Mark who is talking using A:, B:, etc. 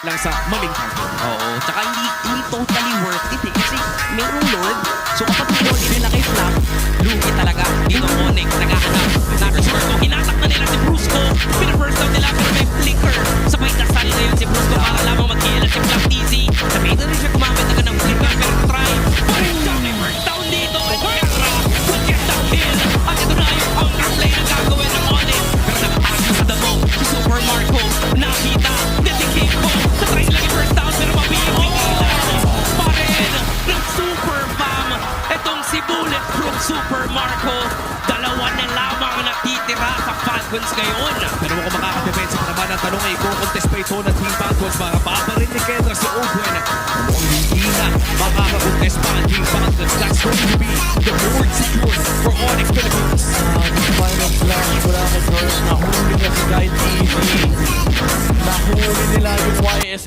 A: lang sa maling target.
B: Oo, tsaka hindi totally worth it eh. Kasi merong Lord. So kapag may Lord, hindi na kay Flap, lugi talaga. Dito Onyx, naghahanap. Nag-score ko, hinatak na nila si Brusco. Pina-first down nila, pero may flicker. Sabay dasal ngayon si Brusco para lamang mag-kill si Flap Easy. Sabi na rin siya gumamit agad ng flicker, pero try. First down, may first down dito. Guerra will get the kill. At ito na yung counterplay na gagawin ng Onyx. Pero nakatagyo sa damo, si Super Marco. Nakita, dedicate ko. Sa try lang yung first down, pero mabibigyan pa rin ng Super Fam. Itong si Bulletproof Super Marco. Dalawa na lamang natitira sa Falcons ngayon.
A: Pero kung makakadepensa pa naman ang tanong ay i-contest pa ito ng Team Falcons para paparin ni Kendra si Owen. Kung hindi na makakakontest pa ang Team Falcons, that's going to be the board secure for Onyx Philippines.
C: Final flash mula kay Curse. Nahuli na si Guy TV. Nahuli nila yung YSS.